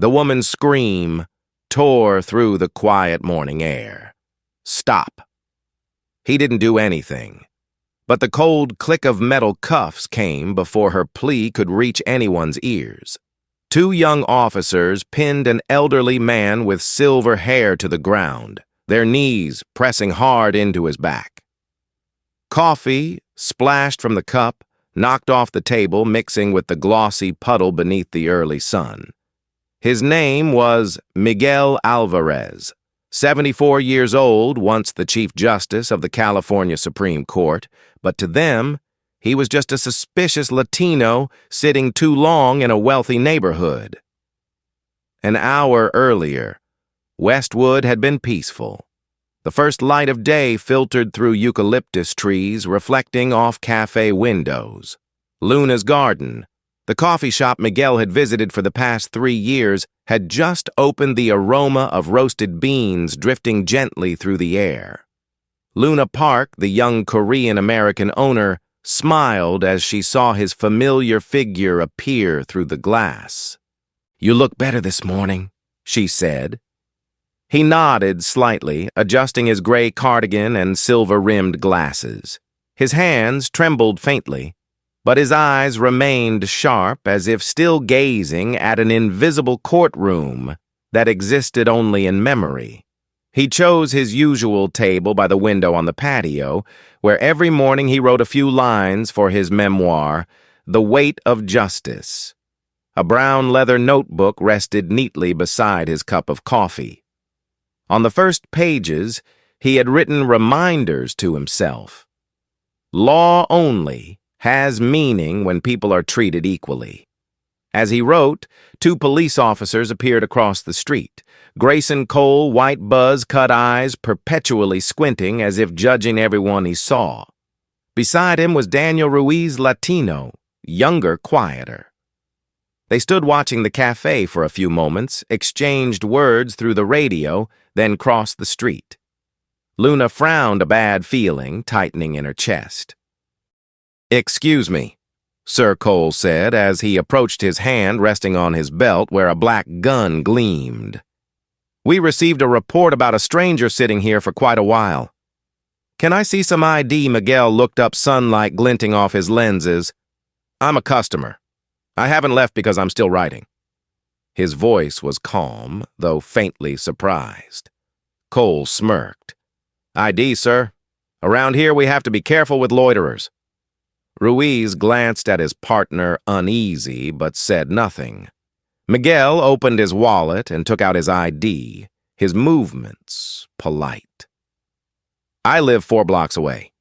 The woman's scream tore through the quiet morning air. Stop. He didn't do anything, but the cold click of metal cuffs came before her plea could reach anyone's ears. Two young officers pinned an elderly man with silver hair to the ground, their knees pressing hard into his back. Coffee, splashed from the cup, knocked off the table, mixing with the glossy puddle beneath the early sun. His name was Miguel Alvarez, 74 years old, once the Chief Justice of the California Supreme Court, but to them, he was just a suspicious Latino sitting too long in a wealthy neighborhood. An hour earlier, Westwood had been peaceful. The first light of day filtered through eucalyptus trees, reflecting off cafe windows. Luna's Garden, the coffee shop Miguel had visited for the past 3 years, had just opened, the aroma of roasted beans drifting gently through the air. Luna Park, the young Korean-American owner, smiled as she saw his familiar figure appear through the glass. "You look better this morning," she said. He nodded slightly, adjusting his gray cardigan and silver-rimmed glasses. His hands trembled faintly, but his eyes remained sharp, as if still gazing at an invisible courtroom that existed only in memory. He chose his usual table by the window on the patio, where every morning he wrote a few lines for his memoir, The Weight of Justice. A brown leather notebook rested neatly beside his cup of coffee. On the first pages, he had written reminders to himself. Law only has meaning when people are treated equally. As he wrote, 2 police officers appeared across the street. Grayson Cole, white buzz-cut eyes, perpetually squinting as if judging everyone he saw. Beside him was Daniel Ruiz, Latino, younger, quieter. They stood watching the cafe for a few moments, exchanged words through the radio, then crossed the street. Luna frowned, a bad feeling tightening in her chest. "Excuse me," Sir Cole said as he approached, his hand resting on his belt where a black gun gleamed. "We received a report about a stranger sitting here for quite a while. Can I see some ID?" Miguel looked up, sunlight glinting off his lenses. "I'm a customer. I haven't left because I'm still writing." His voice was calm, though faintly surprised. Cole smirked. "ID, sir. Around here we have to be careful with loiterers." Ruiz glanced at his partner, uneasy, but said nothing. Miguel opened his wallet and took out his ID, his movements polite. "I live 4 blocks away.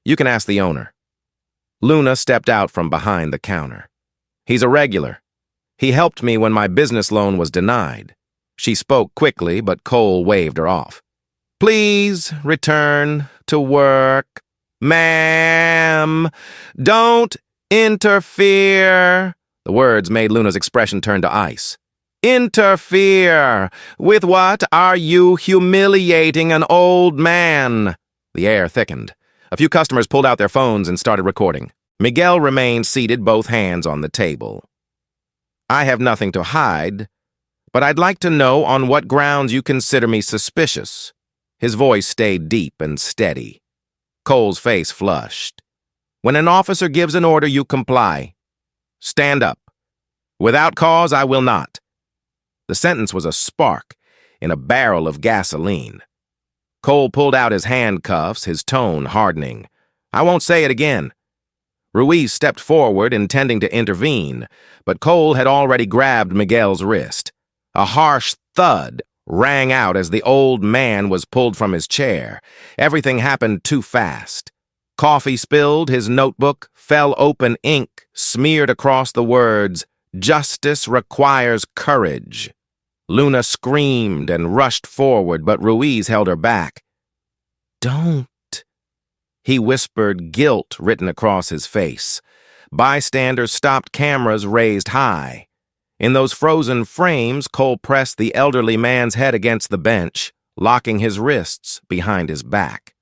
You can ask the owner." Luna stepped out from behind the counter. "He's a regular. He helped me when my business loan was denied." She spoke quickly, but Cole waved her off. "Please return to work. Ma'am, don't interfere." The words made Luna's expression turn to ice. "Interfere? With what? Are you humiliating an old man?" The air thickened. A few customers pulled out their phones and started recording. Miguel remained seated, both hands on the table. "I have nothing to hide, but I'd like to know on what grounds you consider me suspicious." His voice stayed deep and steady. Cole's face flushed. "When an officer gives an order, you comply. Stand up. Without cause, I will not." The sentence was a spark in a barrel of gasoline. Cole pulled out his handcuffs, his tone hardening. "I won't say it again." Ruiz stepped forward, intending to intervene, but Cole had already grabbed Miguel's wrist. A harsh thud rang out as the old man was pulled from his chair. Everything happened too fast. Coffee spilled, his notebook fell open, ink smeared across the words, "Justice requires courage." Luna screamed and rushed forward, but Ruiz held her back. "Don't," he whispered, guilt written across his face. Bystanders stopped, cameras raised high. In those frozen frames, Cole pressed the elderly man's head against the bench, locking his wrists behind his back.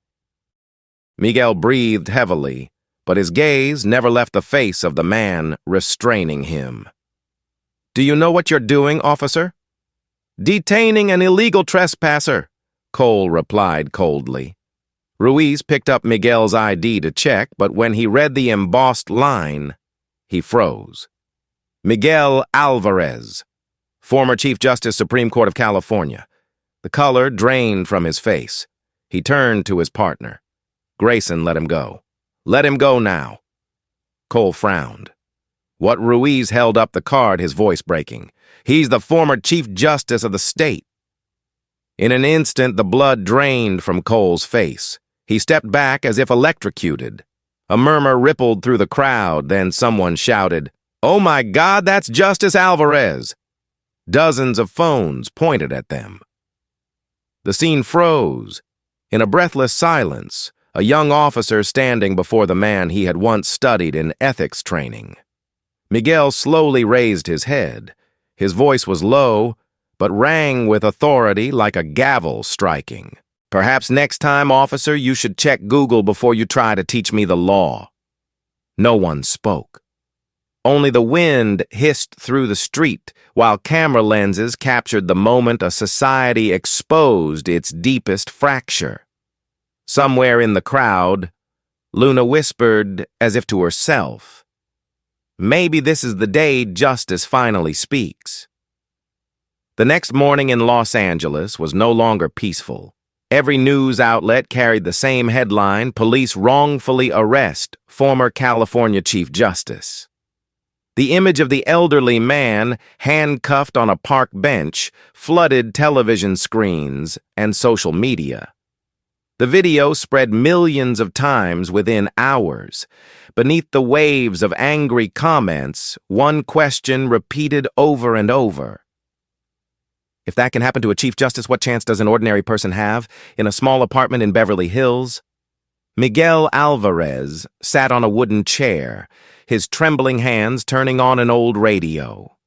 Miguel breathed heavily, but his gaze never left the face of the man restraining him. "Do you know what you're doing, officer?" "Detaining an illegal trespasser," Cole replied coldly. Ruiz picked up Miguel's ID to check, but when he read the embossed line, he froze. Miguel Alvarez, former Chief Justice, Supreme Court of California. The color drained from his face. He turned to his partner. Grayson let him go. "Let him go now." Cole frowned. What Ruiz held up the card, his voice breaking. "He's the former Chief Justice of the state." In an instant, the blood drained from Cole's face. He stepped back as if electrocuted. A murmur rippled through the crowd, then someone shouted, "Oh my God, that's Justice Alvarez!" Dozens of phones pointed at them. The scene froze. In a breathless silence, a young officer standing before the man he had once studied in ethics training. Miguel slowly raised his head. His voice was low, but rang with authority like a gavel striking. "Perhaps next time, officer, you should check Google before you try to teach me the law." No one spoke. Only the wind hissed through the street, while camera lenses captured the moment a society exposed its deepest fracture. Somewhere in the crowd, Luna whispered, as if to herself, "Maybe this is the day justice finally speaks." The next morning in Los Angeles was no longer peaceful. Every news outlet carried the same headline: "Police wrongfully arrest former California Chief Justice." The image of the elderly man handcuffed on a park bench flooded television screens and social media. The video spread millions of times within hours. Beneath the waves of angry comments, one question repeated over and over. If that can happen to a Chief Justice, what chance does an ordinary person have in a small apartment in Beverly Hills? Miguel Alvarez sat on a wooden chair, his trembling hands turning on an old radio.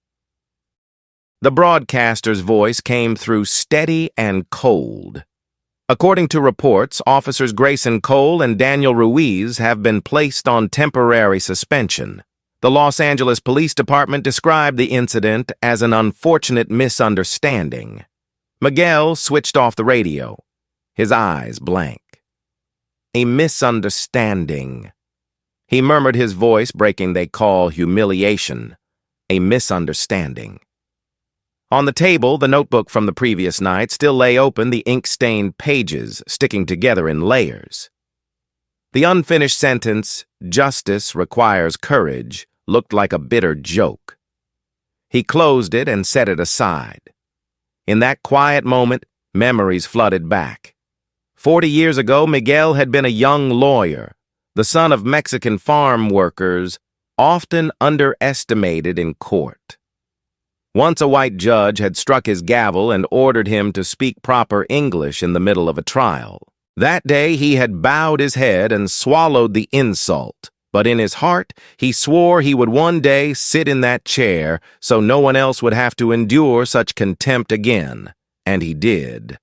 The broadcaster's voice came through steady and cold. According to reports, officers Grayson Cole and Daniel Ruiz have been placed on temporary suspension. The Los Angeles Police Department described the incident as an unfortunate misunderstanding. Miguel switched off the radio, his eyes blank. A misunderstanding. He murmured, his voice breaking they call humiliation. A misunderstanding. On the table, the notebook from the previous night still lay open, the ink-stained pages sticking together in layers. The unfinished sentence, "Justice requires courage," looked like a bitter joke. He closed it and set it aside. In that quiet moment, memories flooded back. 40 years ago, Miguel had been a young lawyer, the son of Mexican farm workers, often underestimated in court. Once a white judge had struck his gavel and ordered him to speak proper English in the middle of a trial. That day he had bowed his head and swallowed the insult, but in his heart he swore he would one day sit in that chair so no one else would have to endure such contempt again, and he did.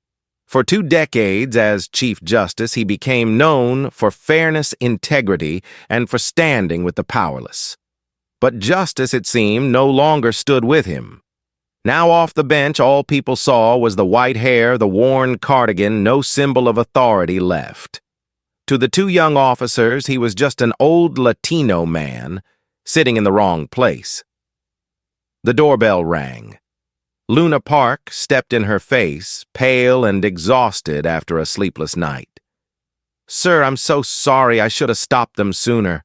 For 2 decades as Chief Justice, he became known for fairness, integrity, and for standing with the powerless. But justice, it seemed, no longer stood with him. Now off the bench, all people saw was the white hair, the worn cardigan, no symbol of authority left. To the 2 young officers, he was just an old Latino man sitting in the wrong place. The doorbell rang. Luna Park stepped in her face, pale and exhausted after a sleepless night. "Sir, I'm so sorry. I should have stopped them sooner."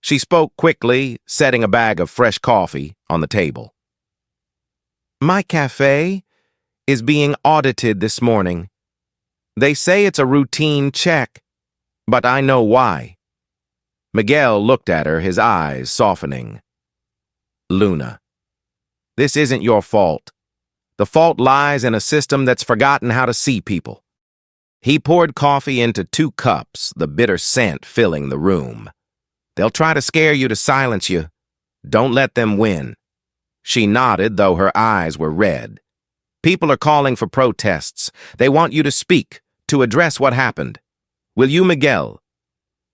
She spoke quickly, setting a bag of fresh coffee on the table. "My cafe is being audited this morning. They say it's a routine check, but I know why." Miguel looked at her, his eyes softening. "Luna, this isn't your fault. The fault lies in a system that's forgotten how to see people." He poured coffee into 2 cups, the bitter scent filling the room. "They'll try to scare you to silence you. Don't let them win." She nodded, though her eyes were red. "People are calling for protests. They want you to speak, to address what happened. Will you, Miguel?"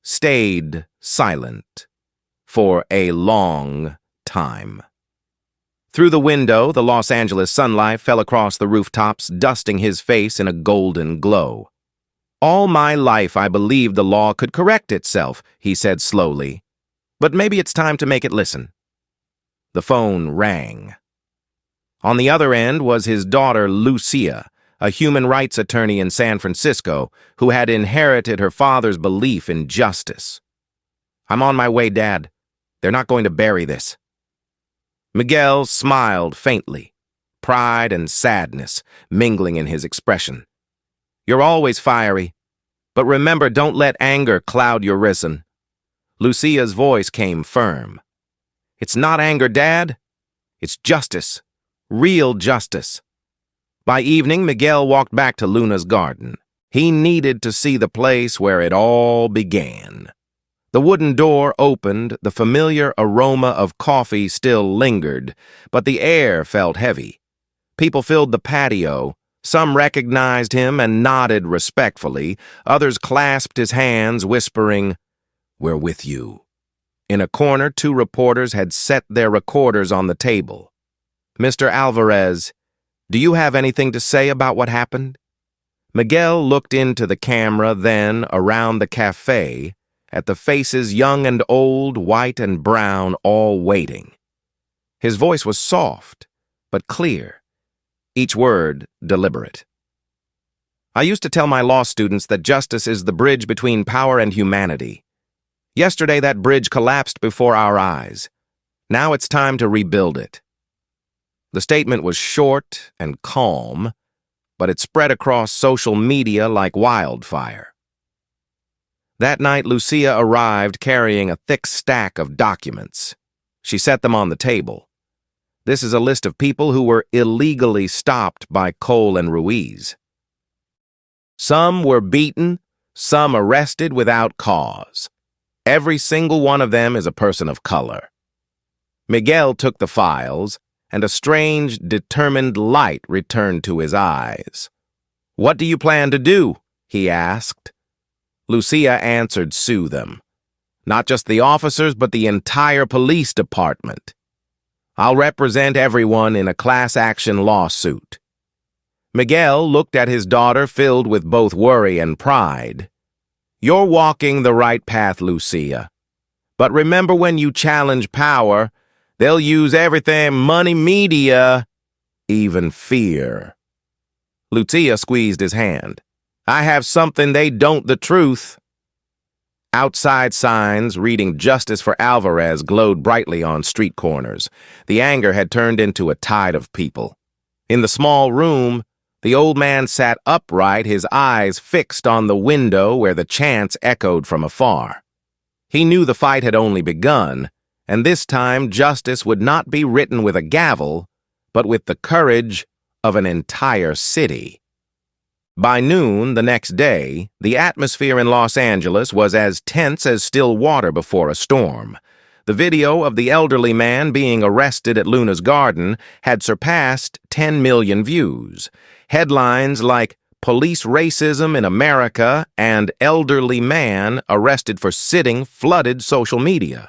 Stayed silent for a long time. Through the window, the Los Angeles sunlight fell across the rooftops, dusting his face in a golden glow. "All my life I believed the law could correct itself," he said slowly. "But maybe it's time to make it listen." The phone rang. On the other end was his daughter, Lucia, a human rights attorney in San Francisco who had inherited her father's belief in justice. "I'm on my way, Dad. They're not going to bury this." Miguel smiled faintly, pride and sadness mingling in his expression. "You're always fiery, but remember, don't let anger cloud your reason." Lucia's voice came firm. "It's not anger, Dad. It's justice. Real justice." By evening, Miguel walked back to Luna's garden. He needed to see the place where it all began. The wooden door opened, the familiar aroma of coffee still lingered, but the air felt heavy. People filled the patio. Some recognized him and nodded respectfully. Others clasped his hands, whispering, "We're with you." In a corner, two reporters had set their recorders on the table. "Mr. Alvarez, do you have anything to say about what happened?" Miguel looked into the camera, then around the cafe, at the faces young and old, white and brown, all waiting. His voice was soft, but clear, each word deliberate. "I used to tell my law students that justice is the bridge between power and humanity. Yesterday that bridge collapsed before our eyes. Now it's time to rebuild it." The statement was short and calm, but it spread across social media like wildfire. That night, Lucia arrived carrying a thick stack of documents. She set them on the table. "This is a list of people who were illegally stopped by Cole and Ruiz. Some were beaten, some arrested without cause. Every single one of them is a person of color." Miguel took the files, and a strange, determined light returned to his eyes. "What do you plan to do?" he asked. Lucia answered, "Sue them. Not just the officers, but the entire police department. I'll represent everyone in a class action lawsuit." Miguel looked at his daughter, filled with both worry and pride. "You're walking the right path, Lucia. But remember, when you challenge power, they'll use everything: money, media, even fear." Lucia squeezed his hand. "I have something they don't: the truth." Outside signs reading "Justice for Alvarez" glowed brightly on street corners. The anger had turned into a tide of people. In the small room, the old man sat upright, his eyes fixed on the window where the chants echoed from afar. He knew the fight had only begun, and this time justice would not be written with a gavel, but with the courage of an entire city. By noon the next day, the atmosphere in Los Angeles was as tense as still water before a storm. The video of the elderly man being arrested at Luna's garden had surpassed 10 million views. Headlines like "Police Racism in America" and "Elderly Man Arrested for Sitting" flooded social media.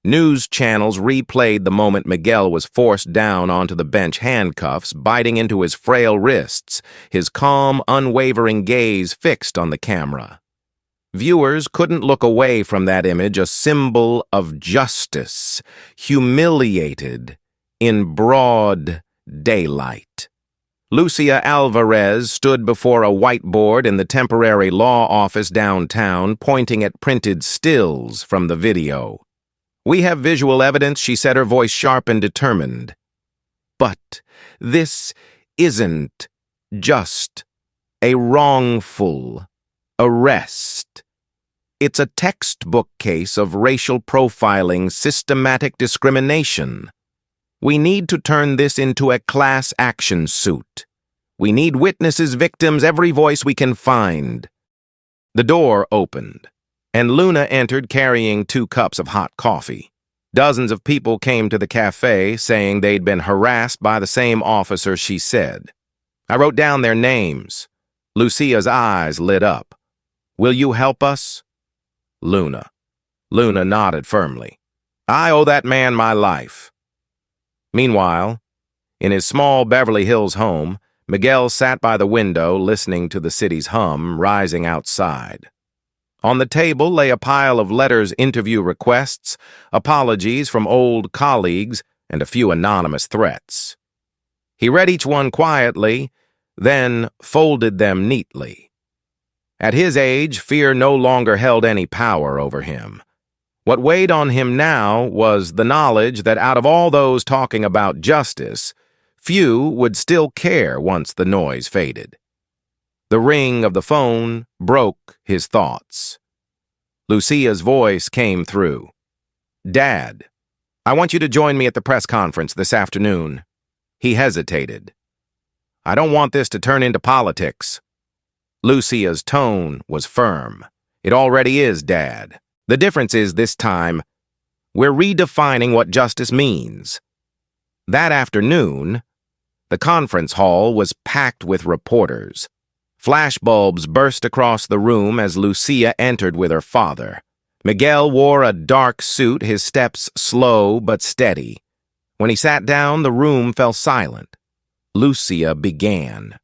News channels replayed the moment Miguel was forced down onto the bench, handcuffs biting into his frail wrists, his calm, unwavering gaze fixed on the camera. Viewers couldn't look away from that image, a symbol of justice, humiliated in broad daylight. Lucia Alvarez stood before a whiteboard in the temporary law office downtown, pointing at printed stills from the video. "We have visual evidence," she said, her voice sharp and determined. "But this isn't just a wrongful arrest. It's a textbook case of racial profiling, systematic discrimination. We need to turn this into a class action suit. We need witnesses, victims, every voice we can find." The door opened, and Luna entered carrying 2 cups of hot coffee. Dozens of people came to the cafe saying they'd been harassed by the same officer, she said. "I wrote down their names." Lucia's eyes lit up. "Will you help us?" Luna nodded firmly. "I owe that man my life." Meanwhile, in his small Beverly Hills home, Miguel sat by the window listening to the city's hum rising outside. On the table lay a pile of letters, interview requests, apologies from old colleagues, and a few anonymous threats. He read each one quietly, then folded them neatly. At his age, fear no longer held any power over him. What weighed on him now was the knowledge that out of all those talking about justice, few would still care once the noise faded. The ring of the phone broke his thoughts. Lucia's voice came through. "Dad, I want you to join me at the press conference this afternoon." He hesitated. "I don't want this to turn into politics." Lucia's tone was firm. "It already is, Dad. The difference is this time, we're redefining what justice means." That afternoon, the conference hall was packed with reporters. Flashbulbs burst across the room as Lucia entered with her father. Miguel wore a dark suit, his steps slow but steady. When he sat down, the room fell silent. Lucia began.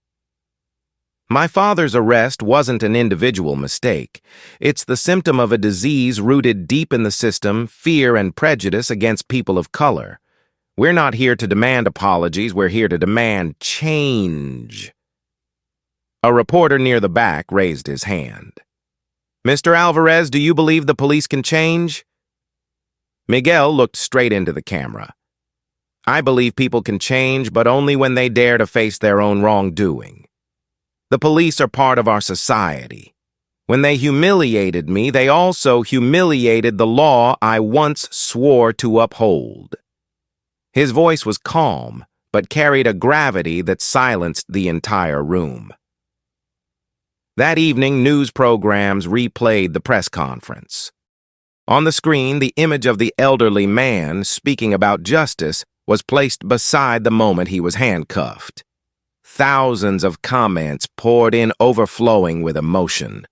"My father's arrest wasn't an individual mistake. It's the symptom of a disease rooted deep in the system, fear and prejudice against people of color. We're not here to demand apologies, we're here to demand change." A reporter near the back raised his hand. "Mr. Alvarez, do you believe the police can change?" Miguel looked straight into the camera. "I believe people can change, but only when they dare to face their own wrongdoing. The police are part of our society. When they humiliated me, they also humiliated the law I once swore to uphold." His voice was calm, but carried a gravity that silenced the entire room. That evening, news programs replayed the press conference. On the screen, the image of the elderly man speaking about justice was placed beside the moment he was handcuffed. Thousands of comments poured in, overflowing with emotion.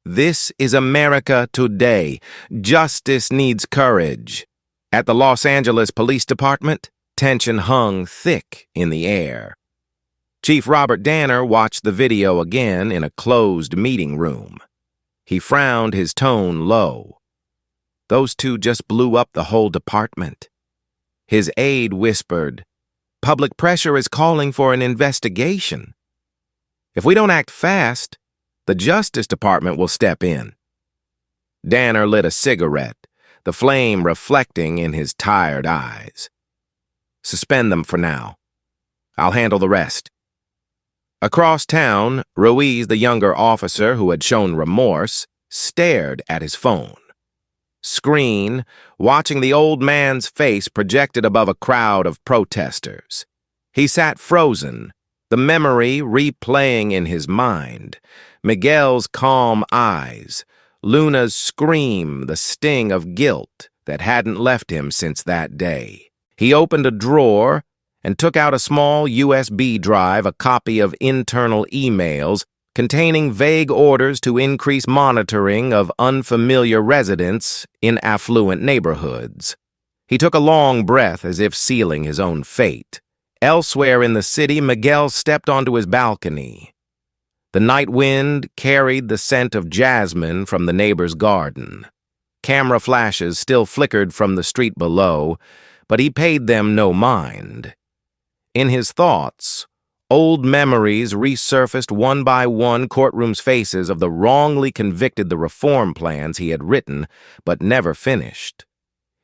"This is America today. Justice needs courage." At the Los Angeles Police Department, tension hung thick in the air. Chief Robert Danner watched the video again in a closed meeting room. He frowned, his tone low. "Those two just blew up the whole department." His aide whispered, "Public pressure is calling for an investigation. If we don't act fast, the Justice Department will step in." Danner lit a cigarette, the flame reflecting in his tired eyes. "Suspend them for now. I'll handle the rest." Across town, Ruiz, the younger officer who had shown remorse, stared at his phone. Screen, watching the old man's face projected above a crowd of protesters. He sat frozen, the memory replaying in his mind. Miguel's calm eyes, Luna's scream, the sting of guilt that hadn't left him since that day. He opened a drawer and took out a small USB drive, a copy of internal emails containing vague orders to increase monitoring of unfamiliar residents in affluent neighborhoods. He took a long breath as if sealing his own fate. Elsewhere in the city, Miguel stepped onto his balcony. The night wind carried the scent of jasmine from the neighbor's garden. Camera flashes still flickered from the street below, but he paid them no mind. In his thoughts, old memories resurfaced one by one, courtrooms' faces of the wrongly convicted, the reform plans he had written but never finished.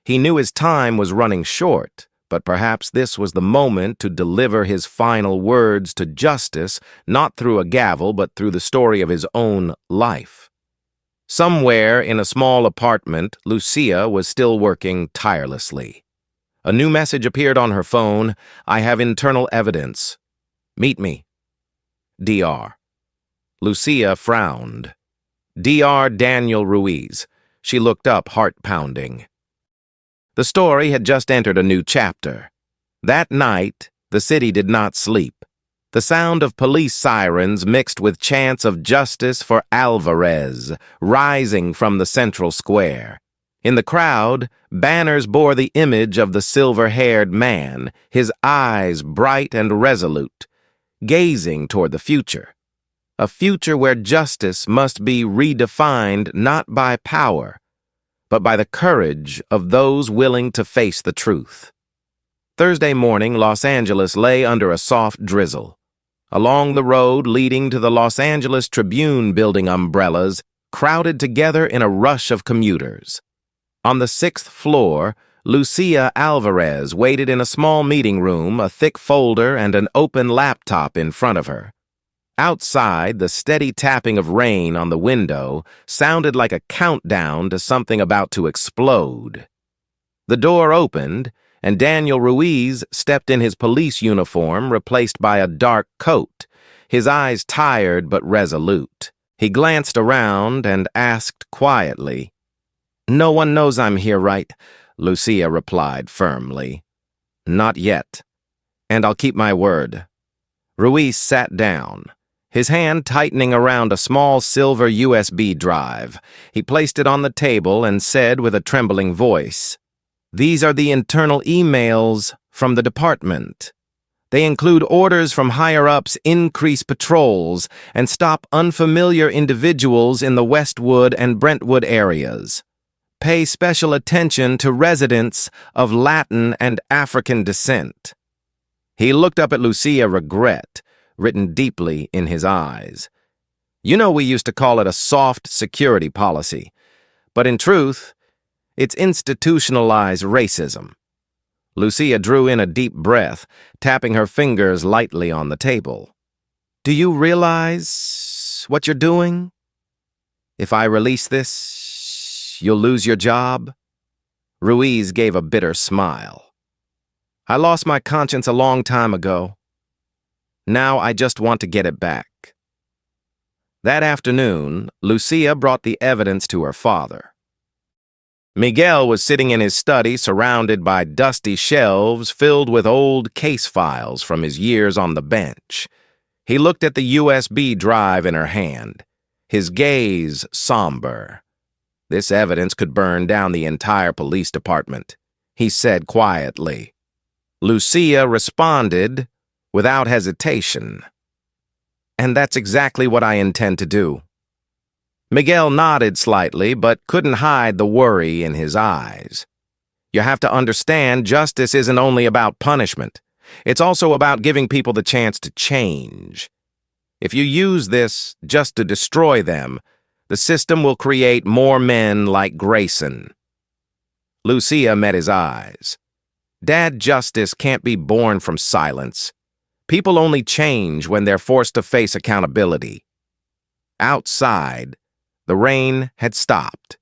He knew his time was running short, but perhaps this was the moment to deliver his final words to justice, not through a gavel but through the story of his own life. Somewhere in a small apartment, Lucia was still working tirelessly. A new message appeared on her phone. "I have internal evidence. Meet me. Dr." Lucia frowned. Dr. Daniel Ruiz. She looked up, heart pounding. The story had just entered a new chapter. That night, the city did not sleep. The sound of police sirens mixed with chants of justice for Alvarez, rising from the central square. In the crowd, banners bore the image of the silver-haired man, his eyes bright and resolute, gazing toward the future. A future where justice must be redefined not by power, but by the courage of those willing to face the truth. Thursday morning, Los Angeles lay under a soft drizzle. Along the road leading to the Los Angeles Tribune building, umbrellas crowded together in a rush of commuters. On the 6th floor, Lucia Alvarez waited in a small meeting room, a thick folder and an open laptop in front of her. Outside, the steady tapping of rain on the window sounded like a countdown to something about to explode. The door opened, and Daniel Ruiz stepped in his police uniform, replaced by a dark coat, his eyes tired but resolute. He glanced around and asked quietly, "No one knows I'm here, right?" Lucia replied firmly. "Not yet, and I'll keep my word." Ruiz sat down, his hand tightening around a small silver USB drive. He placed it on the table and said with a trembling voice, "These are the internal emails from the department. They include orders from higher-ups increase patrols and stop unfamiliar individuals in the Westwood and Brentwood areas. Pay special attention to residents of Latin and African descent." He looked up at Lucia, regret written deeply in his eyes. "You know, we used to call it a soft security policy, but in truth, it's institutionalized racism." Lucia drew in a deep breath, tapping her fingers lightly on the table. "Do you realize what you're doing? If I release this, you'll lose your job?" Ruiz gave a bitter smile. "I lost my conscience a long time ago. Now I just want to get it back." That afternoon, Lucia brought the evidence to her father. Miguel was sitting in his study, surrounded by dusty shelves filled with old case files from his years on the bench. He looked at the USB drive in her hand, his gaze somber. "This evidence could burn down the entire police department," he said quietly. Lucia responded without hesitation. "And that's exactly what I intend to do." Miguel nodded slightly, but couldn't hide the worry in his eyes. "You have to understand, justice isn't only about punishment. It's also about giving people the chance to change. If you use this just to destroy them, the system will create more men like Grayson." Lucia met his eyes. "Dad, justice can't be born from silence. People only change when they're forced to face accountability." Outside, the rain had stopped.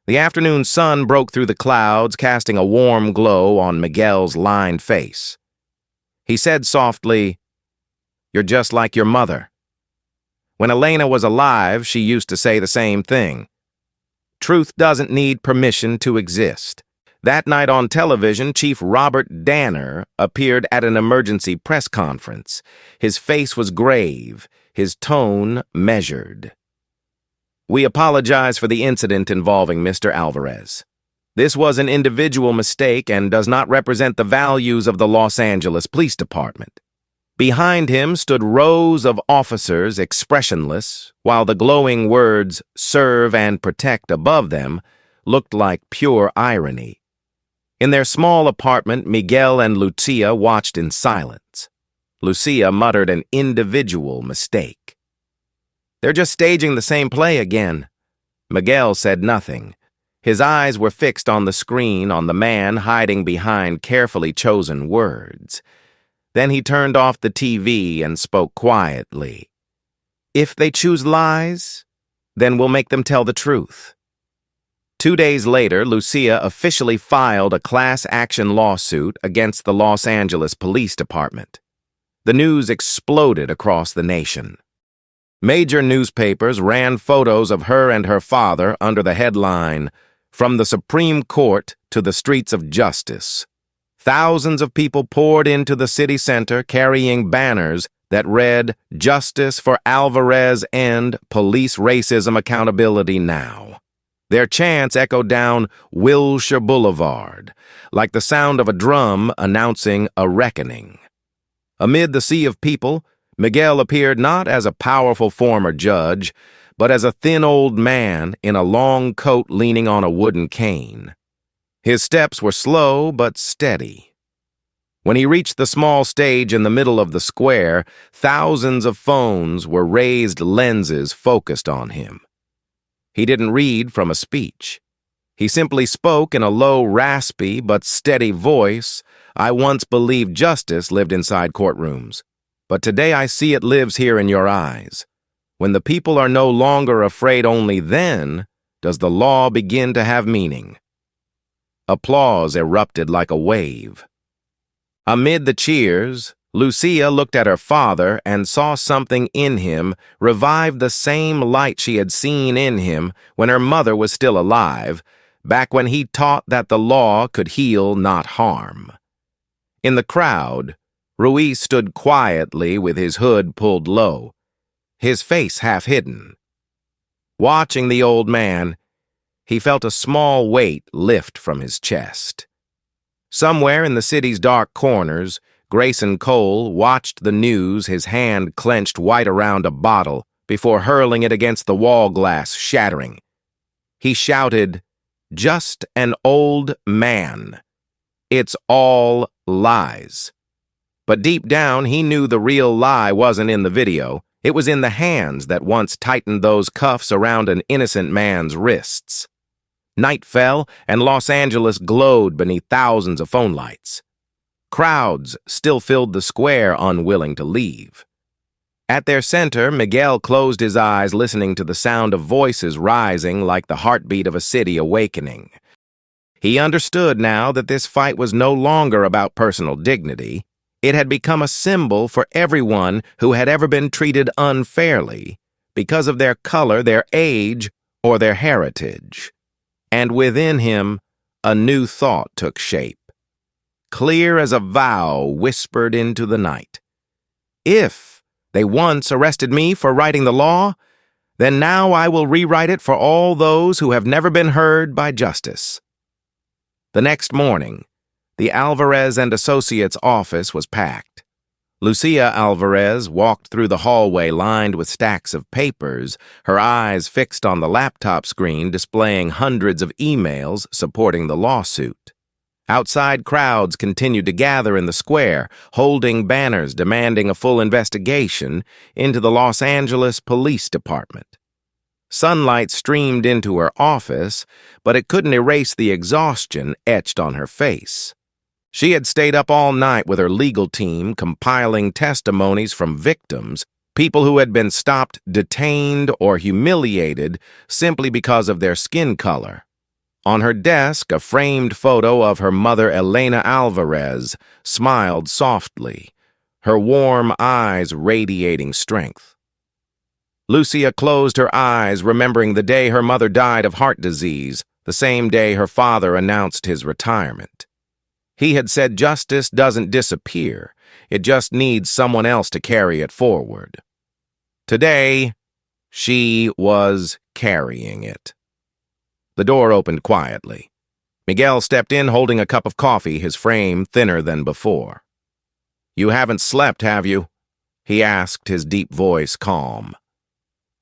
The afternoon sun broke through the clouds, casting a warm glow on Miguel's lined face. He said softly, "You're just like your mother. When Elena was alive, she used to say the same thing. Truth doesn't need permission to exist." That night on television, Chief Robert Danner appeared at an emergency press conference. His face was grave, his tone measured. "We apologize for the incident involving Mr. Alvarez. This was an individual mistake and does not represent the values of the Los Angeles Police Department." Behind him stood rows of officers, expressionless, while the glowing words "serve and protect" above them looked like pure irony. In their small apartment, Miguel and Lucia watched in silence. Lucia muttered an individual mistake. "They're just staging the same play again." Miguel said nothing. His eyes were fixed on the screen, on the man hiding behind carefully chosen words. Then he turned off the TV and spoke quietly. "If they choose lies, then we'll make them tell the truth." 2 days later, Lucia officially filed a class action lawsuit against the Los Angeles Police Department. The news exploded across the nation. Major newspapers ran photos of her and her father under the headline, "From the Supreme Court to the Streets of Justice." Thousands of people poured into the city center carrying banners that read, "Justice for Alvarez and Police Racism Accountability Now." Their chants echoed down Wilshire Boulevard, like the sound of a drum announcing a reckoning. Amid the sea of people, Miguel appeared not as a powerful former judge, but as a thin old man in a long coat leaning on a wooden cane. His steps were slow but steady. When he reached the small stage in the middle of the square, thousands of phones were raised lenses focused on him. He didn't read from a speech. He simply spoke in a low, raspy but steady voice. I once believed justice lived inside courtrooms, but today I see it lives here in your eyes. When the people are no longer afraid, only then does the law begin to have meaning. Applause erupted like a wave. Amid the cheers, Lucia looked at her father and saw something in him revive the same light she had seen in him when her mother was still alive, back when he taught that the law could heal, not harm. In the crowd, Ruiz stood quietly with his hood pulled low, his face half hidden. Watching the old man, he felt a small weight lift from his chest. Somewhere in the city's dark corners, Grayson Cole watched the news, his hand clenched white around a bottle, before hurling it against the wall glass, shattering. He shouted, "Just an old man. It's all lies." But deep down, he knew the real lie wasn't in the video. It was in the hands that once tightened those cuffs around an innocent man's wrists. Night fell, and Los Angeles glowed beneath thousands of phone lights. Crowds still filled the square, unwilling to leave. At their center, Miguel closed his eyes, listening to the sound of voices rising like the heartbeat of a city awakening. He understood now that this fight was no longer about personal dignity. It had become a symbol for everyone who had ever been treated unfairly because of their color, their age, or their heritage. And within him, a new thought took shape. Clear as a vow whispered into the night. If they once arrested me for writing the law, then now I will rewrite it for all those who have never been heard by justice. The next morning, the Alvarez and Associates office was packed. Lucia Alvarez walked through the hallway lined with stacks of papers, her eyes fixed on the laptop screen displaying hundreds of emails supporting the lawsuit. Outside crowds continued to gather in the square, holding banners demanding a full investigation into the Los Angeles Police Department. Sunlight streamed into her office, but it couldn't erase the exhaustion etched on her face. She had stayed up all night with her legal team compiling testimonies from victims, people who had been stopped, detained, or humiliated simply because of their skin color. On her desk, a framed photo of her mother, Elena Alvarez, smiled softly, her warm eyes radiating strength. Lucia closed her eyes, remembering the day her mother died of heart disease, the same day her father announced his retirement. He had said justice doesn't disappear, it just needs someone else to carry it forward. Today, she was carrying it. The door opened quietly. Miguel stepped in holding a cup of coffee, his frame thinner than before. "You haven't slept, have you?" he asked, his deep voice calm.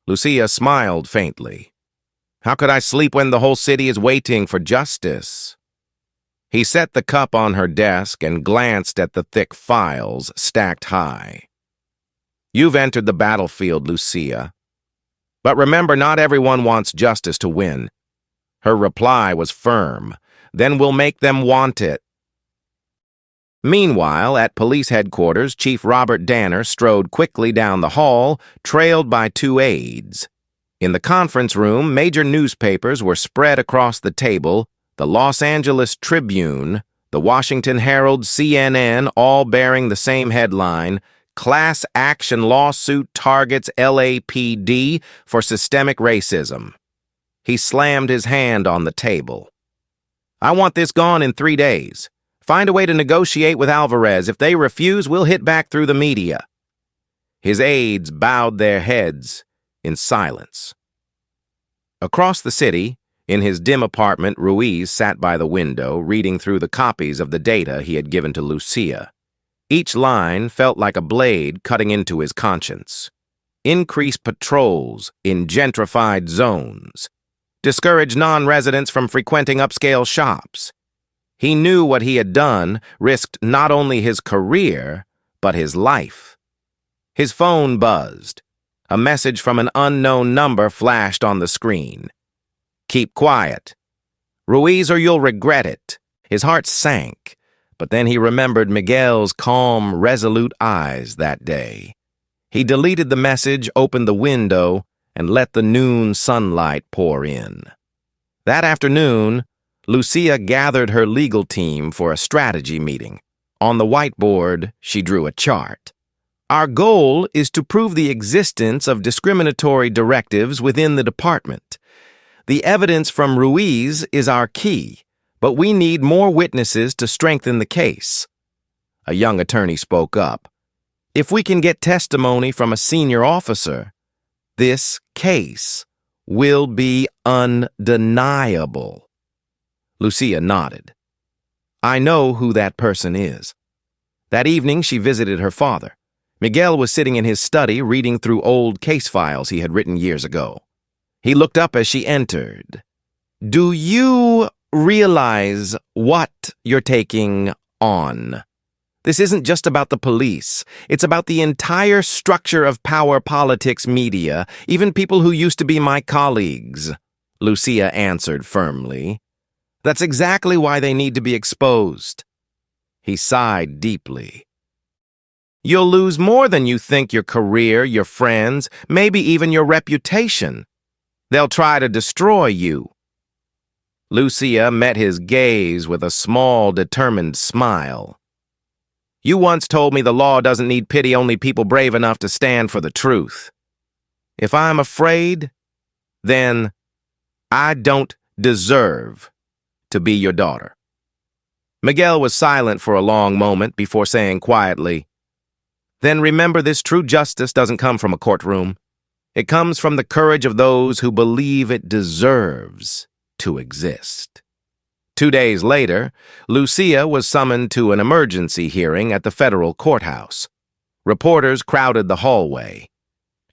Lucia smiled faintly. "How could I sleep when the whole city is waiting for justice?" He set the cup on her desk and glanced at the thick files stacked high. "You've entered the battlefield, Lucia. But remember, not everyone wants justice to win." Her reply was firm. "Then we'll make them want it." Meanwhile, at police headquarters, Chief Robert Danner strode quickly down the hall, trailed by two aides. In the conference room, major newspapers were spread across the table, the Los Angeles Tribune, the Washington Herald, CNN, all bearing the same headline, "Class Action Lawsuit Targets LAPD for Systemic Racism." He slammed his hand on the table. "I want this gone in 3 days. Find a way to negotiate with Alvarez. If they refuse, we'll hit back through the media." His aides bowed their heads in silence. Across the city, In his dim apartment, Ruiz sat by the window, reading through the copies of the data he had given to Lucia. Each line felt like a blade cutting into his conscience. Increase patrols in gentrified zones. Discourage non-residents from frequenting upscale shops. He knew what he had done risked not only his career, but his life. His phone buzzed. A message from an unknown number flashed on the screen. "Keep quiet. Ruiz, or you'll regret it." His heart sank, but then he remembered Miguel's calm, resolute eyes that day. He deleted the message, opened the window, and let the noon sunlight pour in. That afternoon, Lucia gathered her legal team for a strategy meeting. On the whiteboard, she drew a chart. "Our goal is to prove the existence of discriminatory directives within the department. The evidence from Ruiz is our key, but we need more witnesses to strengthen the case." A young attorney spoke up. "If we can get testimony from a senior officer, this case will be undeniable." Lucia nodded. "I know who that person is." That evening, she visited her father. Miguel was sitting in his study reading through old case files he had written years ago. He looked up as she entered. "Do you realize what you're taking on? This isn't just about the police. It's about the entire structure of power, politics, media, even people who used to be my colleagues," Lucia answered firmly. "That's exactly why they need to be exposed." He sighed deeply. "You'll lose more than you think: your career, your friends, maybe even your reputation. They'll try to destroy you." Lucia met his gaze with a small, determined smile. "You once told me the law doesn't need pity, only people brave enough to stand for the truth. If I'm afraid, then I don't deserve to be your daughter." Miguel was silent for a long moment before saying quietly, "Then remember this: true justice doesn't come from a courtroom. It comes from the courage of those who believe it deserves to exist." 2 days later, Lucia was summoned to an emergency hearing at the federal courthouse. Reporters crowded the hallway.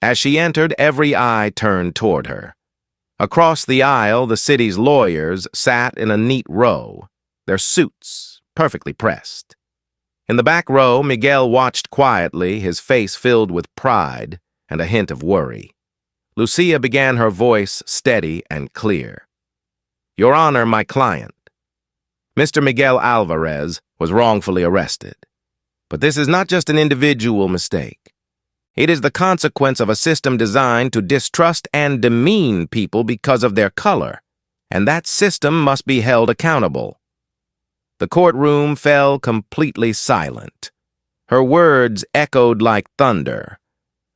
As she entered, every eye turned toward her. Across the aisle, the city's lawyers sat in a neat row, their suits perfectly pressed. In the back row, Miguel watched quietly, his face filled with pride and a hint of worry. Lucia began, her voice steady and clear. "Your Honor, my client, Mr. Miguel Alvarez, was wrongfully arrested. But this is not just an individual mistake. It is the consequence of a system designed to distrust and demean people because of their color, and that system must be held accountable." The courtroom fell completely silent. Her words echoed like thunder.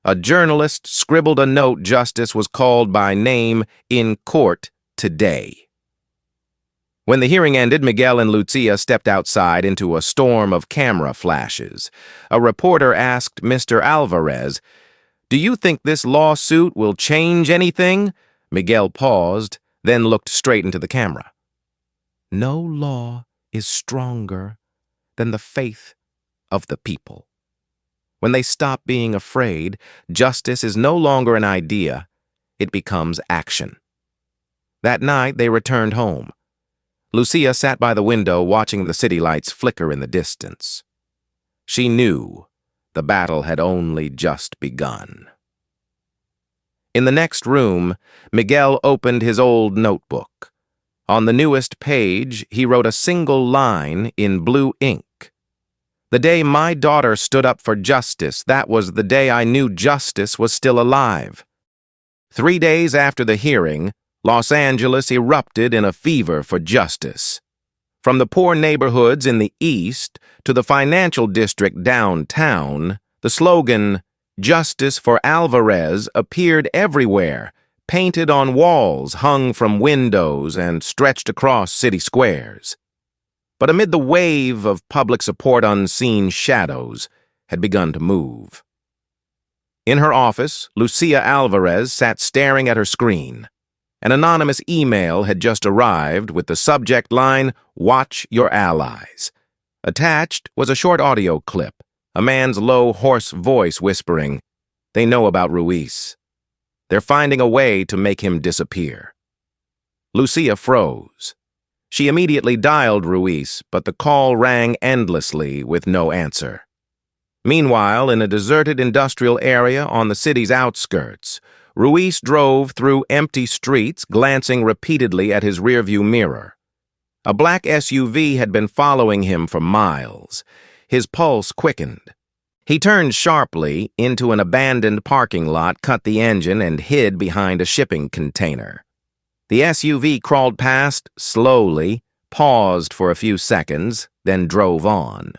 A journalist scribbled a note: "Justice was called by name in court today." When the hearing ended, Miguel and Lucia stepped outside into a storm of camera flashes. A reporter asked Mr. Alvarez, "Do you think this lawsuit will change anything?" Miguel paused, then looked straight into the camera. "No law is stronger than the faith of the people. When they stop being afraid, justice is no longer an idea, it becomes action." That night, they returned home. Lucia sat by the window watching the city lights flicker in the distance. She knew the battle had only just begun. In the next room, Miguel opened his old notebook. On the newest page, he wrote a single line in blue ink. "The day my daughter stood up for justice, that was the day I knew justice was still alive." 3 days after the hearing, Los Angeles erupted in a fever for justice. From the poor neighborhoods in the east to the financial district downtown, the slogan, "Justice for Alvarez," appeared everywhere, painted on walls, hung from windows, and stretched across city squares. But amid the wave of public support, unseen shadows had begun to move. In her office, Lucia Alvarez sat staring at her screen. An anonymous email had just arrived with the subject line, "Watch your allies." Attached was a short audio clip, a man's low, hoarse voice whispering, "They know about Ruiz. They're finding a way to make him disappear." Lucia froze. She immediately dialed Ruiz, but the call rang endlessly with no answer. Meanwhile, in a deserted industrial area on the city's outskirts, Ruiz drove through empty streets, glancing repeatedly at his rearview mirror. A black SUV had been following him for miles. His pulse quickened. He turned sharply into an abandoned parking lot, cut the engine, and hid behind a shipping container. The SUV crawled past slowly, paused for a few seconds, then drove on.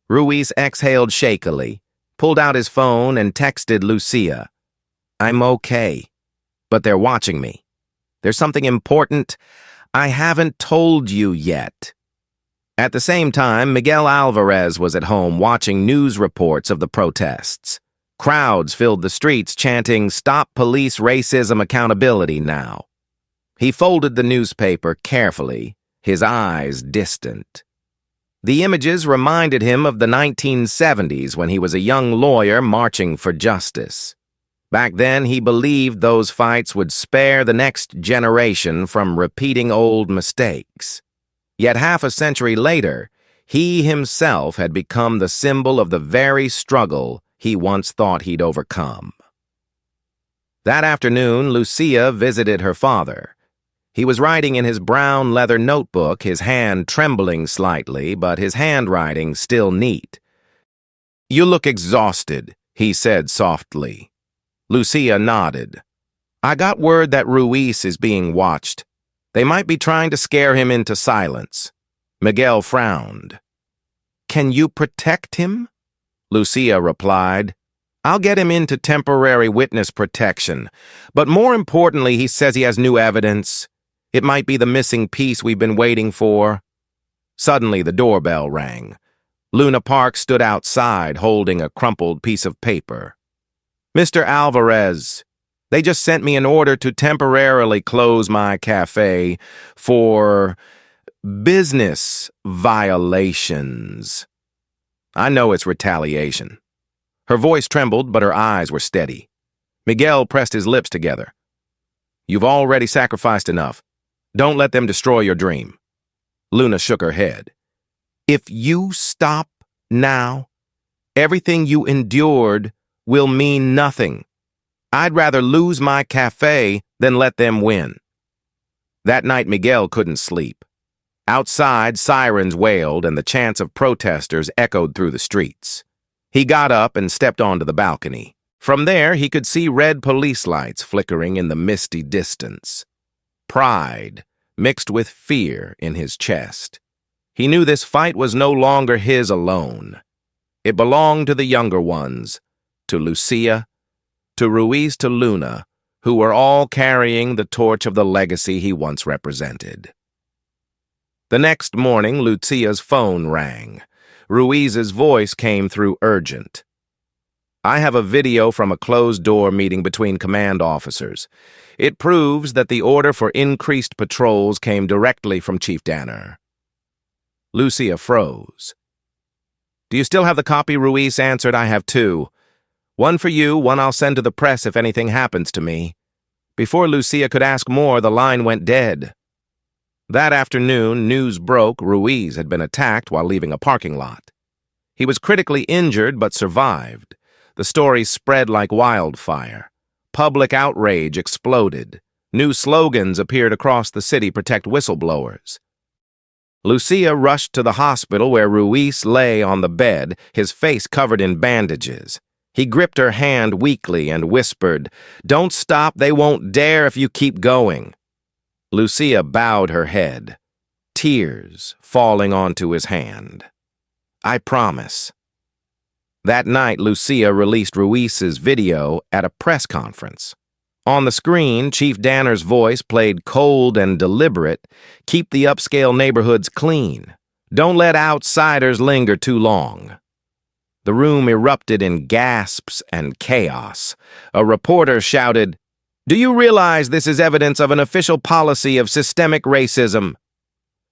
Ruiz exhaled shakily, pulled out his phone, and texted Lucia, "I'm okay, but they're watching me. There's something important I haven't told you yet." At the same time, Miguel Alvarez was at home watching news reports of the protests. Crowds filled the streets chanting, "Stop police racism accountability now." He folded the newspaper carefully, his eyes distant. The images reminded him of the 1970s when he was a young lawyer marching for justice. Back then, he believed those fights would spare the next generation from repeating old mistakes. Yet half a century later, he himself had become the symbol of the very struggle he once thought he'd overcome. That afternoon, Lucia visited her father. He was writing in his brown leather notebook, his hand trembling slightly, but his handwriting still neat. "You look exhausted," he said softly. Lucia nodded. "I got word that Ruiz is being watched. They might be trying to scare him into silence." Miguel frowned. "Can you protect him?" Lucia replied, "I'll get him into temporary witness protection. But more importantly, he says he has new evidence. It might be the missing piece we've been waiting for." Suddenly, the doorbell rang. Luna Park stood outside, holding a crumpled piece of paper. "Mr. Alvarez, they just sent me an order to temporarily close my cafe for business violations." "I know it's retaliation." Her voice trembled, but her eyes were steady. Miguel pressed his lips together. "You've already sacrificed enough. Don't let them destroy your dream." Luna shook her head. "If you stop now, everything you endured will mean nothing. I'd rather lose my cafe than let them win." That night, Miguel couldn't sleep. Outside, sirens wailed and the chants of protesters echoed through the streets. He got up and stepped onto the balcony. From there, he could see red police lights flickering in the misty distance. Pride mixed with fear in his chest. He knew this fight was no longer his alone. It belonged to the younger ones, to Lucia, to Ruiz, to Luna, who were all carrying the torch of the legacy he once represented. The next morning, Lucia's phone rang. Ruiz's voice came through urgent. "I have a video from a closed-door meeting between command officers. It proves that the order for increased patrols came directly from Chief Danner." Lucia froze. "Do you still have the copy?" Ruiz answered. "I have two. One for you, one I'll send to the press if anything happens to me." Before Lucia could ask more, the line went dead. That afternoon, news broke Ruiz had been attacked while leaving a parking lot. He was critically injured but survived. The story spread like wildfire. Public outrage exploded. New slogans appeared across the city: "Protect whistleblowers." Lucia rushed to the hospital where Ruiz lay on the bed, his face covered in bandages. He gripped her hand weakly and whispered, "Don't stop, they won't dare if you keep going." Lucia bowed her head, tears falling onto his hand. "I promise." That night, Lucia released Ruiz's video at a press conference. On the screen, Chief Danner's voice played cold and deliberate. "Keep the upscale neighborhoods clean. Don't let outsiders linger too long." The room erupted in gasps and chaos. A reporter shouted, Do you realize this is evidence of an official policy of systemic racism?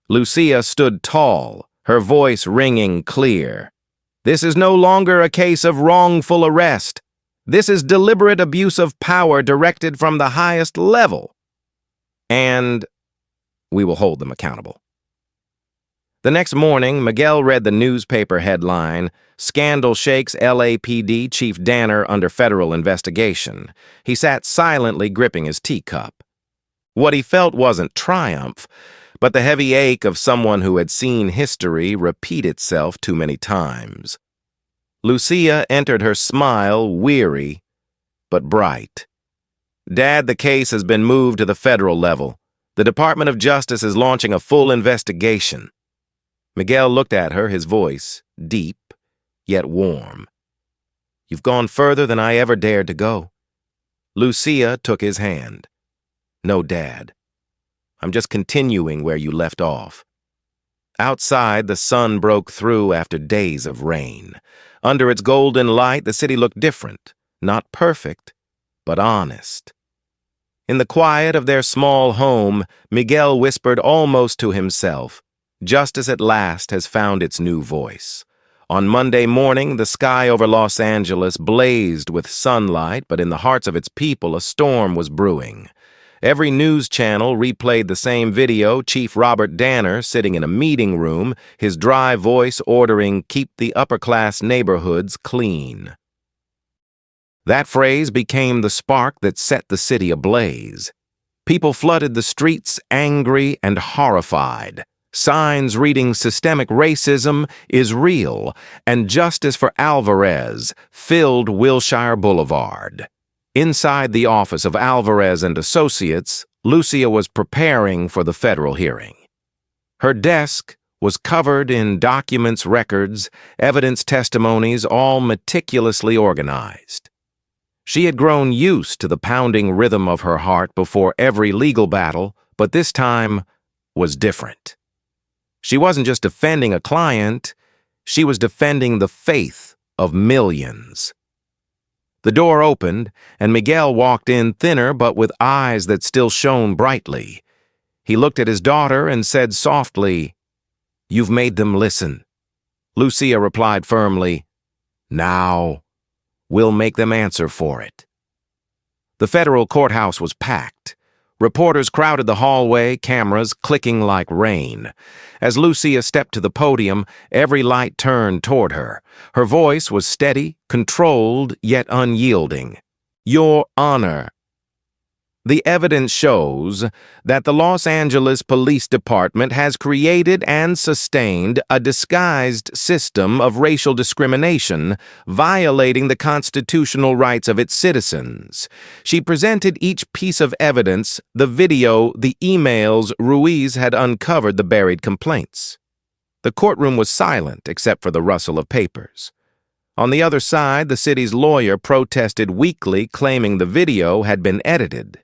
Lucia stood tall, her voice ringing clear. This is no longer a case of wrongful arrest. This is deliberate abuse of power directed from the highest level. And we will hold them accountable. The next morning, Miguel read the newspaper headline, "Scandal Shakes LAPD Chief Danner Under Federal Investigation." He sat silently gripping his teacup. What he felt wasn't triumph, but the heavy ache of someone who had seen history repeat itself too many times. Lucia entered her smile weary but bright. "Dad, the case has been moved to the federal level. The Department of Justice is launching a full investigation." Miguel looked at her, his voice deep, yet warm. "You've gone further than I ever dared to go." Lucia took his hand. "No, Dad. I'm just continuing where you left off." Outside, the sun broke through after days of rain. Under its golden light, the city looked different, not perfect, but honest. In the quiet of their small home, Miguel whispered almost to himself, "Justice at last has found its new voice." On Monday morning, the sky over Los Angeles blazed with sunlight, but in the hearts of its people, a storm was brewing. Every news channel replayed the same video, Chief Robert Danner sitting in a meeting room, his dry voice ordering, "Keep the upper-class neighborhoods clean." That phrase became the spark that set the city ablaze. People flooded the streets angry and horrified. Signs reading "Systemic racism is real" and "Justice for Alvarez" filled Wilshire Boulevard. Inside the office of Alvarez and Associates, Lucia was preparing for the federal hearing. Her desk was covered in documents, records, evidence, testimonies, all meticulously organized. She had grown used to the pounding rhythm of her heart before every legal battle, but this time was different. She wasn't just defending a client, she was defending the faith of millions. The door opened, and Miguel walked in thinner but with eyes that still shone brightly. He looked at his daughter and said softly, "You've made them listen." Lucia replied firmly, "Now, we'll make them answer for it." The federal courthouse was packed. Reporters crowded the hallway, cameras clicking like rain. As Lucia stepped to the podium, every light turned toward her. Her voice was steady, controlled, yet unyielding. "Your Honor, the evidence shows that the Los Angeles Police Department has created and sustained a disguised system of racial discrimination, violating the constitutional rights of its citizens." She presented each piece of evidence, the video, the emails. Ruiz had uncovered the buried complaints. The courtroom was silent except for the rustle of papers. On the other side, the city's lawyer protested weakly, claiming the video had been edited.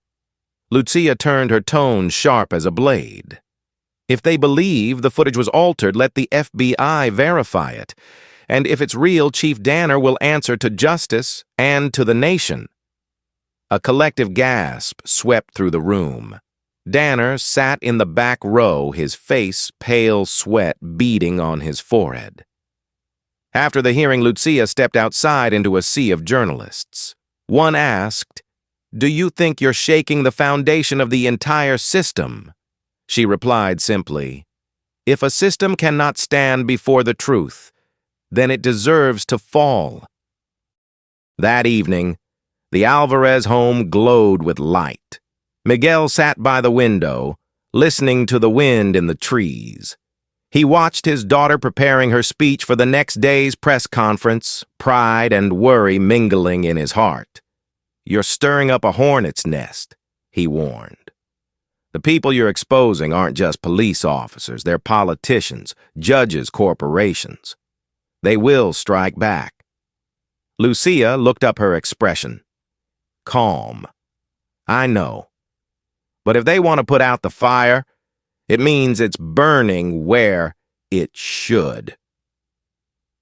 Lucia turned her tone sharp as a blade. "If they believe the footage was altered, let the FBI verify it. And if it's real, Chief Danner will answer to justice and to the nation." A collective gasp swept through the room. Danner sat in the back row, his face pale sweat beading on his forehead. After the hearing, Lucia stepped outside into a sea of journalists. One asked, "Do you think you're shaking the foundation of the entire system?" She replied simply, "If a system cannot stand before the truth, then it deserves to fall." That evening, the Alvarez home glowed with light. Miguel sat by the window, listening to the wind in the trees. He watched his daughter preparing her speech for the next day's press conference, pride and worry mingling in his heart. "You're stirring up a hornet's nest," he warned. "The people you're exposing aren't just police officers, they're politicians, judges, corporations. They will strike back." Lucia looked up, her expression calm. "I know. But if they want to put out the fire, it means it's burning where it should."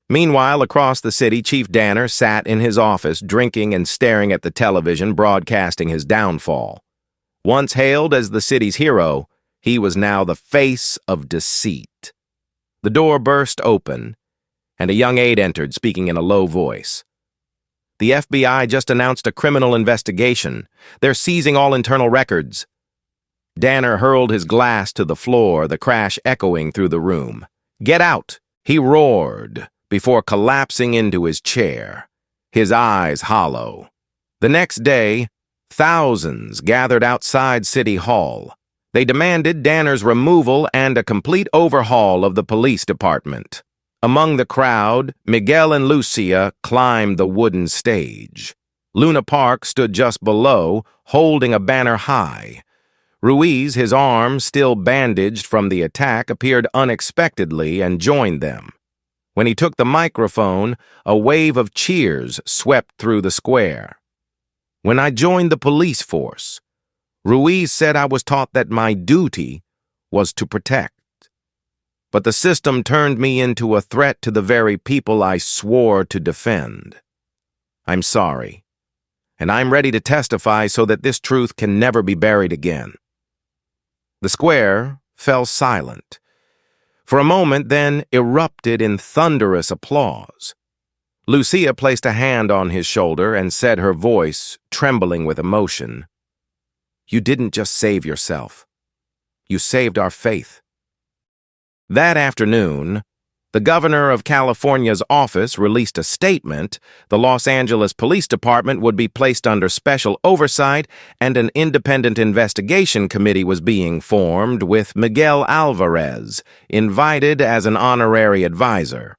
Meanwhile, across the city, Chief Danner sat in his office, drinking and staring at the television broadcasting his downfall. Once hailed as the city's hero, he was now the face of deceit. The door burst open, and a young aide entered, speaking in a low voice. "The FBI just announced a criminal investigation. They're seizing all internal records." Danner hurled his glass to the floor, the crash echoing through the room. "Get out!" he roared, before collapsing into his chair, his eyes hollow. The next day, thousands gathered outside City Hall. They demanded Danner's removal and a complete overhaul of the police department. Among the crowd, Miguel and Lucia climbed the wooden stage. Luna Park stood just below, holding a banner high. Ruiz, his arm still bandaged from the attack, appeared unexpectedly and joined them. When he took the microphone, a wave of cheers swept through the square. "When I joined the police force, Ruiz said I was taught that my duty was to protect. But the system turned me into a threat to the very people I swore to defend. I'm sorry, and I'm ready to testify so that this truth can never be buried again." The square fell silent. For a moment, then erupted in thunderous applause. Lucia placed a hand on his shoulder and said, her voice trembling with emotion, "You didn't just save yourself. You saved our faith." That afternoon, the governor of California's office released a statement. The Los Angeles Police Department would be placed under special oversight, and an independent investigation committee was being formed with Miguel Alvarez invited as an honorary advisor.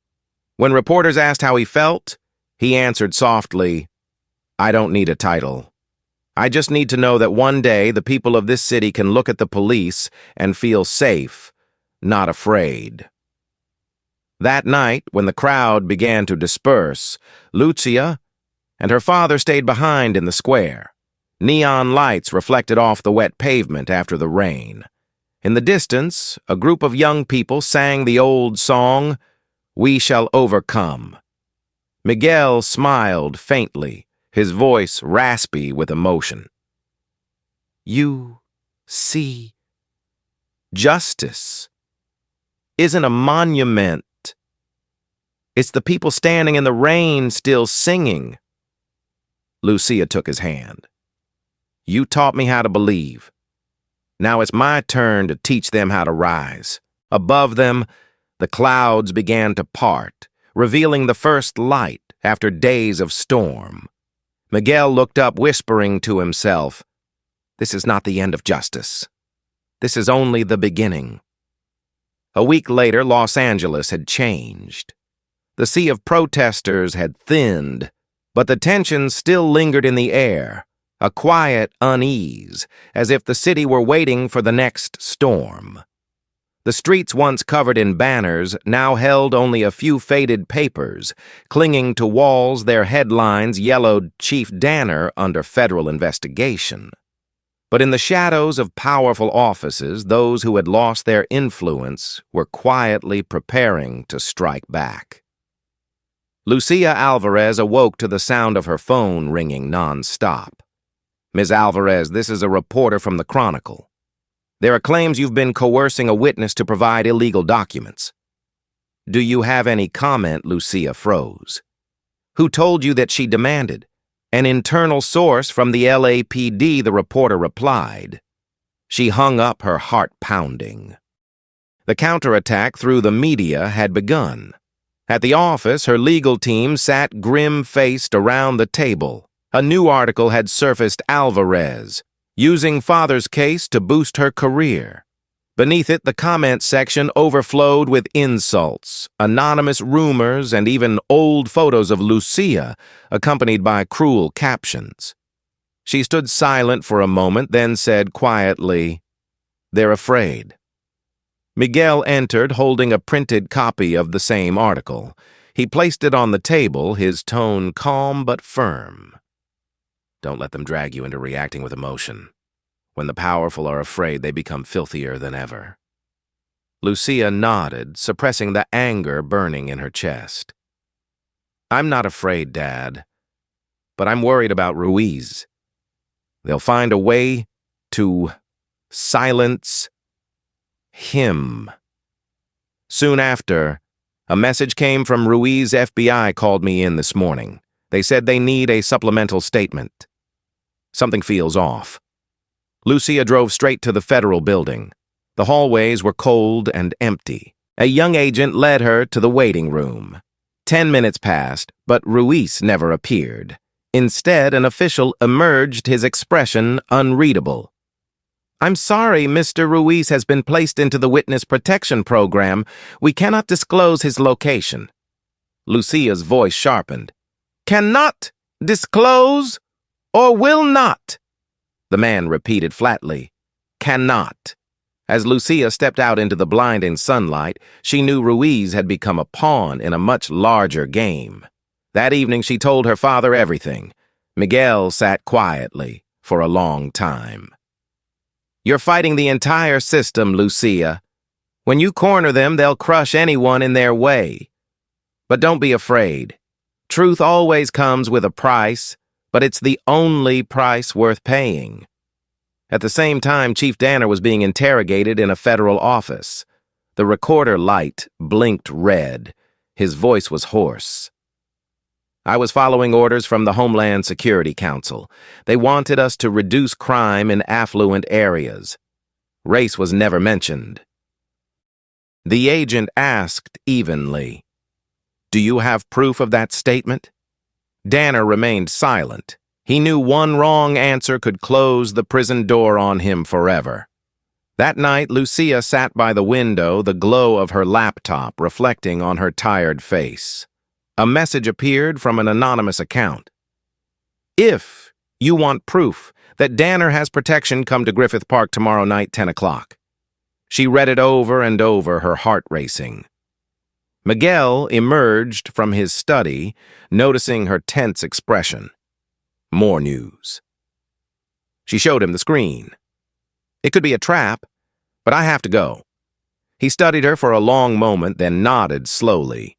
When reporters asked how he felt, he answered softly, "I don't need a title. I just need to know that one day the people of this city can look at the police and feel safe, not afraid." That night, when the crowd began to disperse, Lucia and her father stayed behind in the square. Neon lights reflected off the wet pavement after the rain. In the distance, a group of young people sang the old song, "We Shall Overcome." Miguel smiled faintly, his voice raspy with emotion. "You see, justice isn't a monument. It's the people standing in the rain still singing." Lucia took his hand. "You taught me how to believe. Now it's my turn to teach them how to rise." Above them, the clouds began to part, revealing the first light after days of storm. Miguel looked up, whispering to himself, "This is not the end of justice. This is only the beginning." A week later, Los Angeles had changed. The sea of protesters had thinned, but the tension still lingered in the air, a quiet unease, as if the city were waiting for the next storm. The streets once covered in banners now held only a few faded papers. Clinging to walls, their headlines yellowed "Chief Danner under federal investigation." But in the shadows of powerful offices, those who had lost their influence were quietly preparing to strike back. Lucia Alvarez awoke to the sound of her phone ringing non-stop. "Ms. Alvarez, this is a reporter from the Chronicle. There are claims you've been coercing a witness to provide illegal documents." "Do you have any comment?" Lucia froze. "Who told you that she demanded?" "An internal source from the LAPD," the reporter replied. She hung up, her heart pounding. The counterattack through the media had begun. At the office, her legal team sat grim-faced around the table. A new article had surfaced: Alvarez, using father's case to boost her career. Beneath it, the comment section overflowed with insults, anonymous rumors, and even old photos of Lucia, accompanied by cruel captions. She stood silent for a moment, then said quietly, "They're afraid." Miguel entered, holding a printed copy of the same article. He placed it on the table, his tone calm but firm. "Don't let them drag you into reacting with emotion. When the powerful are afraid, they become filthier than ever." Lucia nodded, suppressing the anger burning in her chest. I'm not afraid, Dad, but I'm worried about Ruiz. They'll find a way to silence him. Soon after, a message came from Ruiz. FBI called me in this morning. They said they need a supplemental statement. Something feels off. Lucia drove straight to the federal building. The hallways were cold and empty. A young agent led her to the waiting room. 10 minutes passed, but Ruiz never appeared. Instead, an official emerged, his expression unreadable. "I'm sorry, Mr. Ruiz has been placed into the witness protection program. We cannot disclose his location." Lucia's voice sharpened. "Cannot disclose or will not?" The man repeated flatly. "Cannot." As Lucia stepped out into the blinding sunlight, she knew Ruiz had become a pawn in a much larger game. That evening she told her father everything. Miguel sat quietly for a long time. "You're fighting the entire system, Lucia. When you corner them, they'll crush anyone in their way. But don't be afraid. Truth always comes with a price, but it's the only price worth paying." At the same time, Chief Danner was being interrogated in a federal office. The recorder light blinked red. His voice was hoarse. "I was following orders from the Homeland Security Council. They wanted us to reduce crime in affluent areas. Race was never mentioned." The agent asked evenly, "Do you have proof of that statement?" Danner remained silent. He knew one wrong answer could close the prison door on him forever. That night, Lucia sat by the window, the glow of her laptop reflecting on her tired face. A message appeared from an anonymous account. "If you want proof that Danner has protection, come to Griffith Park tomorrow night, 10 o'clock. She read it over and over, her heart racing. Miguel emerged from his study, noticing her tense expression. More news. She showed him the screen. "It could be a trap, but I have to go." He studied her for a long moment, then nodded slowly.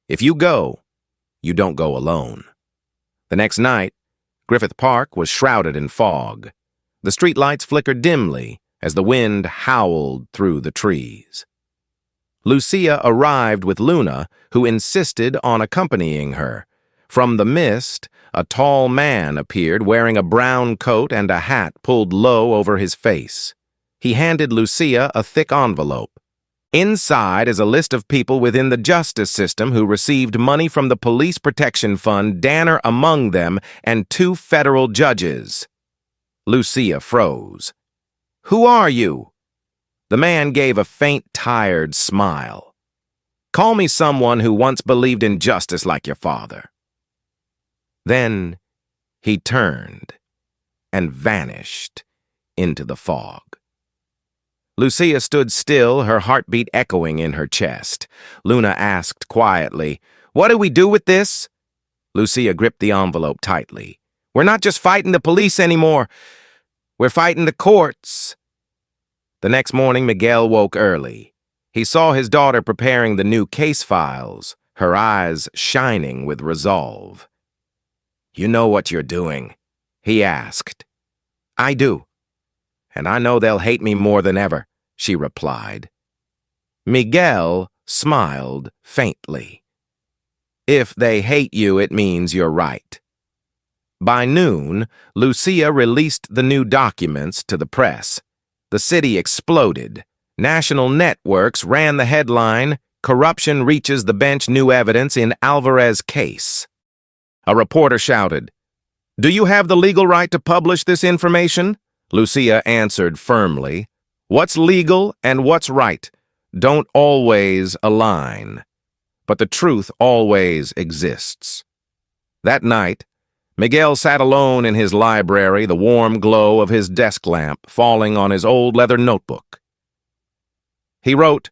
"If you go, you don't go alone." The next night, Griffith Park was shrouded in fog. The streetlights flickered dimly as the wind howled through the trees. Lucia arrived with Luna, who insisted on accompanying her. From the mist, a tall man appeared wearing a brown coat and a hat pulled low over his face. He handed Lucia a thick envelope. "Inside is a list of people within the justice system who received money from the Police Protection Fund, Danner among them, and 2 federal judges." Lucia froze. "Who are you?" The man gave a faint, tired smile. "Call me someone who once believed in justice like your father." Then he turned and vanished into the fog. Lucia stood still, her heartbeat echoing in her chest. Luna asked quietly, "What do we do with this?" Lucia gripped the envelope tightly. "We're not just fighting the police anymore. We're fighting the courts." The next morning, Miguel woke early. He saw his daughter preparing the new case files, her eyes shining with resolve. "You know what you're doing?" he asked. "I do. And I know they'll hate me more than ever," she replied. Miguel smiled faintly. "If they hate you, it means you're right." By noon, Lucia released the new documents to the press. The city exploded. National networks ran the headline, "Corruption reaches the bench, new evidence in Alvarez case." A reporter shouted, "Do you have the legal right to publish this information?" Lucia answered firmly, "What's legal and what's right don't always align, but the truth always exists." That night, Miguel sat alone in his library, the warm glow of his desk lamp falling on his old leather notebook. He wrote,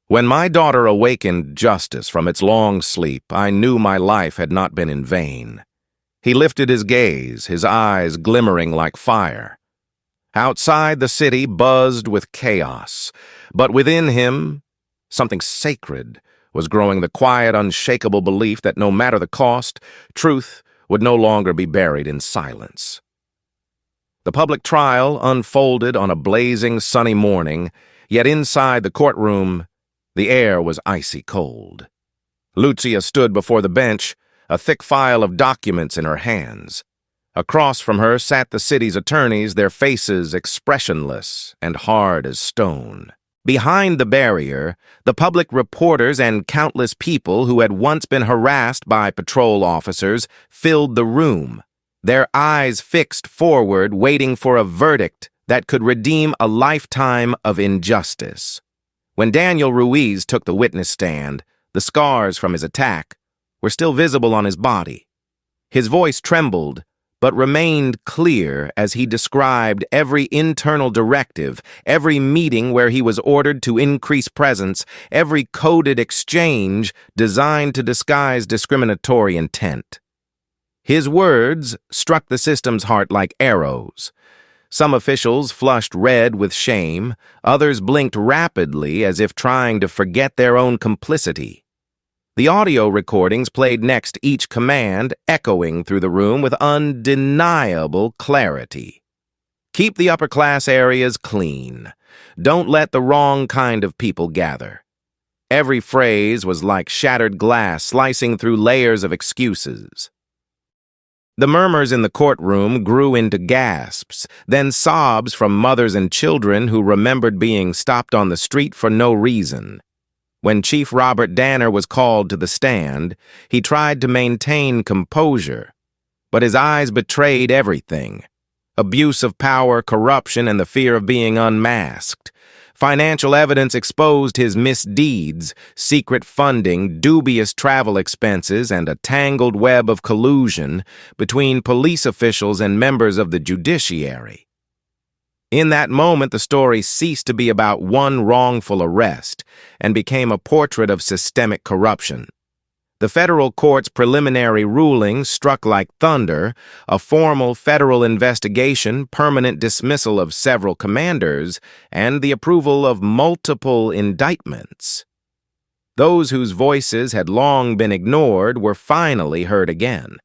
"When my daughter awakened justice from its long sleep, I knew my life had not been in vain." He lifted his gaze, his eyes glimmering like fire. Outside, the city buzzed with chaos, but within him, something sacred was growing the quiet, unshakable belief that no matter the cost, truth would no longer be buried in silence. The public trial unfolded on a blazing, sunny morning, yet inside the courtroom, the air was icy cold. Lucia stood before the bench, a thick file of documents in her hands. Across from her sat the city's attorneys, their faces expressionless and hard as stone. Behind the barrier, the public reporters and countless people who had once been harassed by patrol officers filled the room, their eyes fixed forward, waiting for a verdict that could redeem a lifetime of injustice. When Daniel Ruiz took the witness stand, the scars from his attack were still visible on his body. His voice trembled, but remained clear as he described every internal directive, every meeting where he was ordered to increase presence, every coded exchange designed to disguise discriminatory intent. His words struck the system's heart like arrows. Some officials flushed red with shame, others blinked rapidly as if trying to forget their own complicity. The audio recordings played next each command, echoing through the room with undeniable clarity. Keep the upper-class areas clean. Don't let the wrong kind of people gather. Every phrase was like shattered glass slicing through layers of excuses. The murmurs in the courtroom grew into gasps, then sobs from mothers and children who remembered being stopped on the street for no reason. When Chief Robert Danner was called to the stand, he tried to maintain composure, but his eyes betrayed everything: abuse of power, corruption, and the fear of being unmasked. Financial evidence exposed his misdeeds, secret funding, dubious travel expenses, and a tangled web of collusion between police officials and members of the judiciary. In that moment, the story ceased to be about one wrongful arrest and became a portrait of systemic corruption. The federal court's preliminary ruling struck like thunder: a formal federal investigation, permanent dismissal of several commanders, and the approval of multiple indictments. Those whose voices had long been ignored were finally heard again.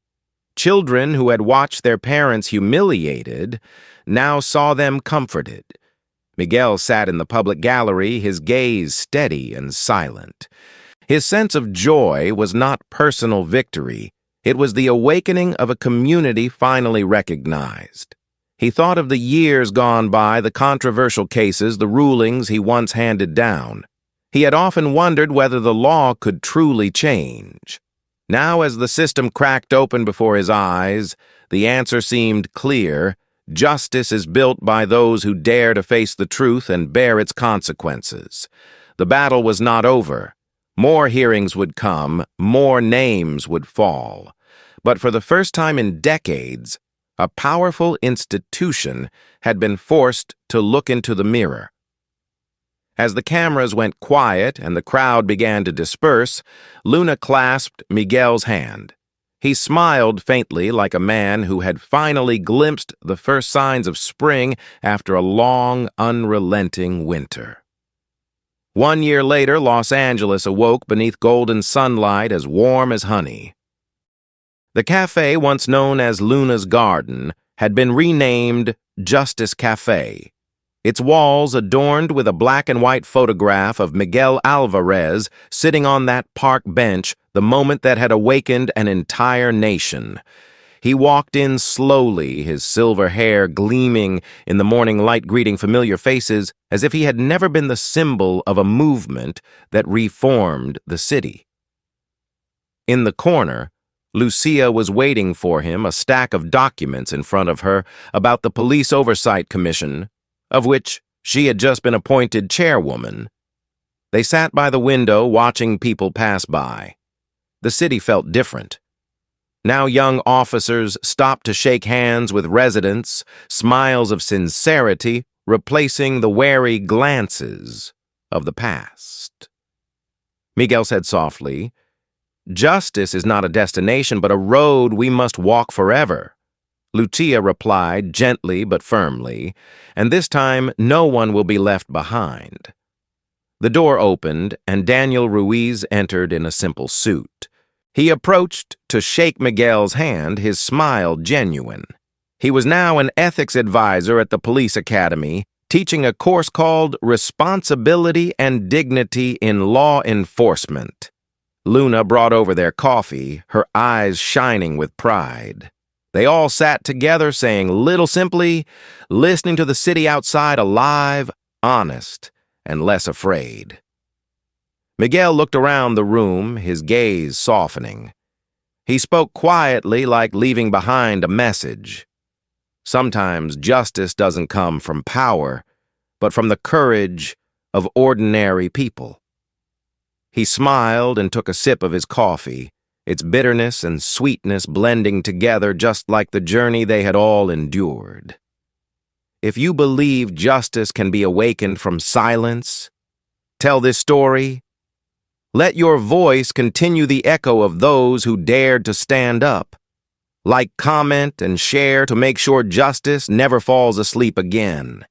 Children who had watched their parents humiliated now saw them comforted. Miguel sat in the public gallery, his gaze steady and silent. His sense of joy was not personal victory. It was the awakening of a community finally recognized. He thought of the years gone by, the controversial cases, the rulings he once handed down. He had often wondered whether the law could truly change. Now, as the system cracked open before his eyes, the answer seemed clear: justice is built by those who dare to face the truth and bear its consequences. The battle was not over. More hearings would come, more names would fall. But for the first time in decades, a powerful institution had been forced to look into the mirror. As the cameras went quiet and the crowd began to disperse, Luna clasped Miguel's hand. He smiled faintly, like a man who had finally glimpsed the first signs of spring after a long, unrelenting winter. 1 year later, Los Angeles awoke beneath golden sunlight as warm as honey. The cafe, once known as Luna's Garden, had been renamed Justice Cafe. Its walls adorned with a black and white photograph of Miguel Alvarez sitting on that park bench, the moment that had awakened an entire nation. He walked in slowly, his silver hair gleaming in the morning light, greeting familiar faces as if he had never been the symbol of a movement that reformed the city. In the corner, Lucia was waiting for him, a stack of documents in front of her about the Police Oversight Commission, of which she had just been appointed chairwoman. They sat by the window watching people pass by. The city felt different. Now young officers stopped to shake hands with residents, smiles of sincerity replacing the wary glances of the past. Miguel said softly, "Justice is not a destination, but a road we must walk forever." Lucia replied gently but firmly, "And this time no one will be left behind." The door opened, and Daniel Ruiz entered in a simple suit. He approached to shake Miguel's hand, his smile genuine. He was now an ethics advisor at the police academy, teaching a course called Responsibility and Dignity in Law Enforcement. Luna brought over their coffee, her eyes shining with pride. They all sat together, saying little simply, listening to the city outside alive, honest, and less afraid. Miguel looked around the room, his gaze softening. He spoke quietly, like leaving behind a message. Sometimes justice doesn't come from power, but from the courage of ordinary people. He smiled and took a sip of his coffee, its bitterness and sweetness blending together just like the journey they had all endured. If you believe justice can be awakened from silence, tell this story. Let your voice continue the echo of those who dared to stand up. Like, comment, and share to make sure justice never falls asleep again.